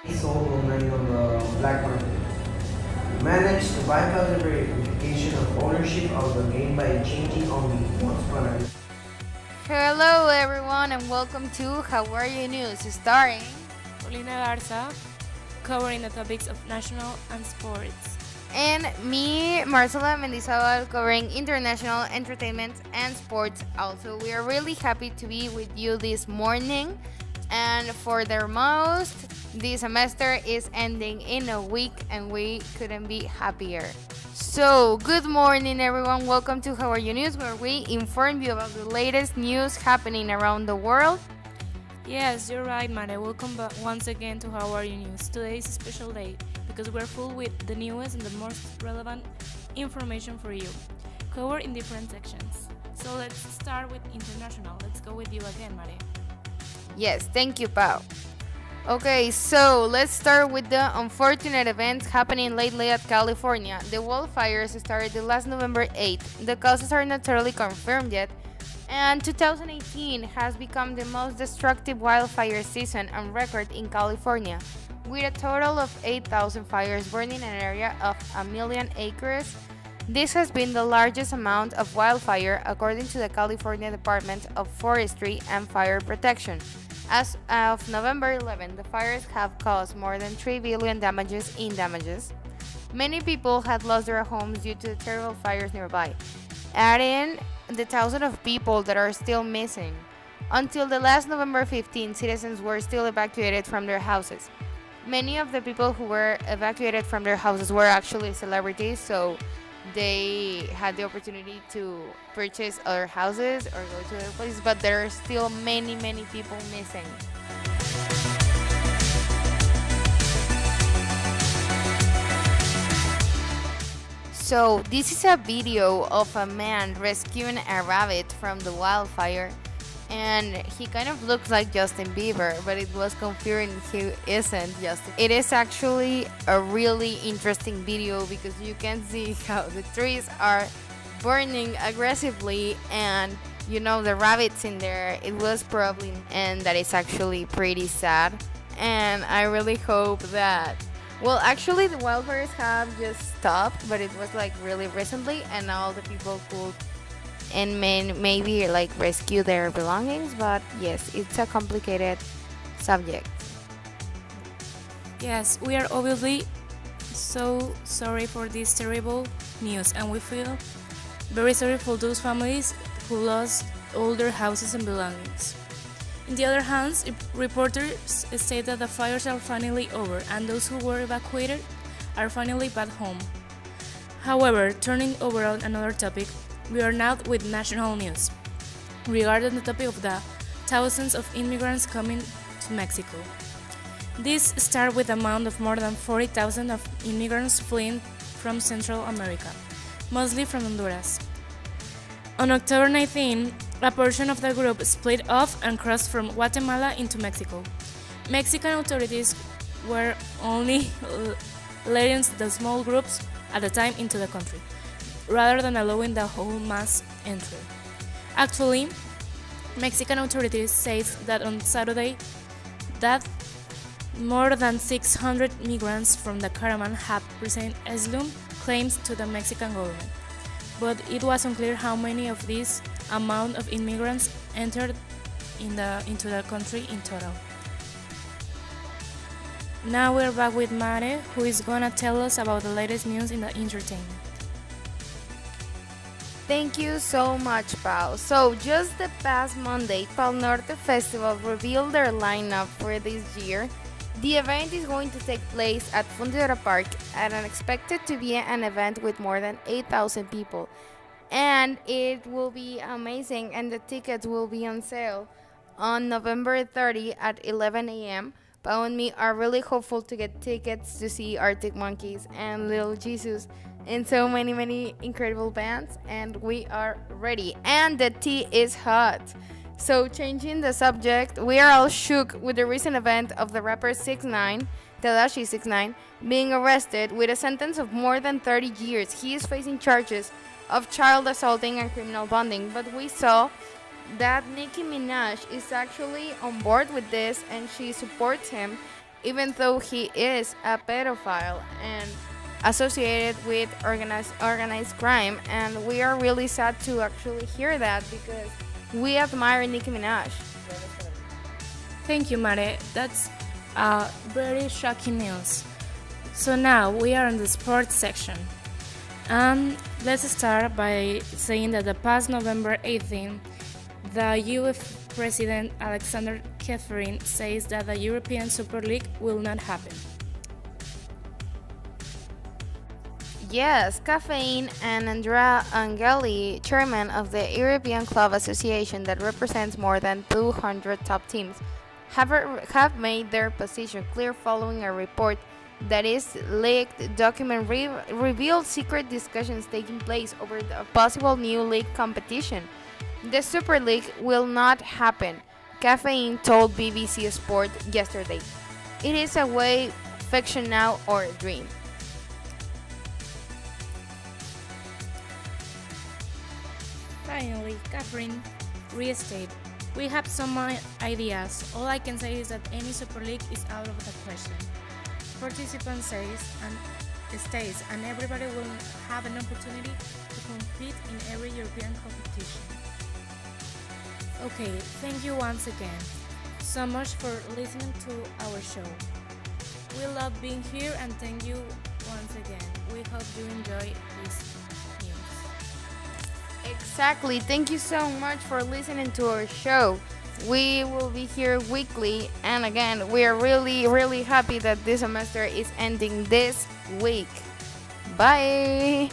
He sold online on the black market. He managed to bypass the verification of ownership of the game by changing only one product. Hello, everyone, and welcome to How Are You News, starring. Paulina Garza, covering the topics of national and sports. And me, Marcela Mendizabal, covering international entertainment and sports. Also, we are really happy to be with you this morning. And for the most, this semester is ending in a week, and we couldn't be happier. So, good morning, everyone. Welcome to How Are You News, where we inform you about the latest news happening around the world. Yes, you're right, Mare. Welcome back once again to How Are You News. Today is a special day because we're full with the newest and the most relevant information for you, covered in different sections. So let's start with international. Let's go with you again, Mare. Yes, thank you, Pau. Okay, so let's start with the unfortunate events happening lately at California. The wildfires started last November 8th. The causes are not totally confirmed yet, and 2018 has become the most destructive wildfire season on record in California, with a total of 8,000 fires burning an area of a million acres. This has been the largest amount of wildfire according to the California Department of Forestry and Fire Protection. As of November 11, the fires have caused more than 3 billion damages in damages. Many people had lost their homes due to the terrible fires nearby, adding the thousands of people that are still missing. Until the last November 15, citizens were still evacuated from their houses. Many of the people who were evacuated from their houses were actually celebrities, so they had the opportunity to purchase other houses or go to other places, but there are still many, many people missing. So, this is a video of a man rescuing a rabbit from the wildfire, and he kind of looks like Justin Bieber, but it was confirmed he isn't Justin. It is actually a really interesting video because you can see how the trees are burning aggressively, and the rabbits in there. It was probably, and that is actually pretty sad. And I really hope that, well, actually, the wildfires have just stopped, but it was like really recently, and now all the people could and maybe like rescue their belongings. But yes, it's a complicated subject. Yes, we are obviously so sorry for this terrible news, and we feel very sorry for those families who lost all their houses and belongings. On the other hand, reporters state that the fires are finally over and those who were evacuated are finally back home. However, turning over on another topic, we are now with national news regarding the topic of the thousands of immigrants coming to Mexico. This starts with the amount of more than 40,000 of immigrants fleeing from Central America, mostly from Honduras. On October 19, a portion of the group split off and crossed from Guatemala into Mexico. Mexican authorities were only letting the small groups at the time into the country, rather than allowing the whole mass entry. Actually, Mexican authorities say that on Saturday that more than 600 migrants from the caravan have presented asylum claims to the Mexican government, but it was unclear how many of this amount of immigrants entered into the country in total. Now we're back with Mare, who is gonna tell us about the latest news in the entertainment. Thank you so much, Pau. So, just the past Monday, Pal Norte Festival revealed their lineup for this year. The event is going to take place at Fundidora Park and is expected to be an event with more than 8,000 people. And it will be amazing, and the tickets will be on sale on November 30 at 11 a.m. Pau and me are really hopeful to get tickets to see Arctic Monkeys and Little Jesus and so many, many incredible bands, and we are ready. And the tea is hot. So, changing the subject, we are all shook with the recent event of the rapper 6ix9ine, Tadashi 6ix9ine, being arrested with a sentence of more than 30 years. He is facing charges of child assaulting and criminal bonding, but we saw that Nicki Minaj is actually on board with this and she supports him even though he is a pedophile and associated with organized crime. And we are really sad to actually hear that because we admire Nicki Minaj. Thank you, Mare. That's very shocking news. So now we are in the sports section. Let's start by saying that the past November 18th, the UF President Alexander Keferin says that the European Super League will not happen. Yes, Caffeine and Andrea Angeli, chairman of the European Club Association that represents more than 200 top teams, have made their position clear following a report that is leaked document revealed secret discussions taking place over the possible new league competition. The Super League will not happen, Caffeine told BBC Sport yesterday. It is a way fiction now or a dream. Finally, Catherine restated, "We have some ideas. All I can say is that any Super League is out of the question. Participants stays and everybody will have an opportunity to compete in every European competition." Okay, thank you once again so much for listening to our show. We love being here and thank you once again. We hope you enjoy this news. Exactly. Thank you so much for listening to our show. We will be here weekly, and again, we are really happy that this semester is ending this week. Bye.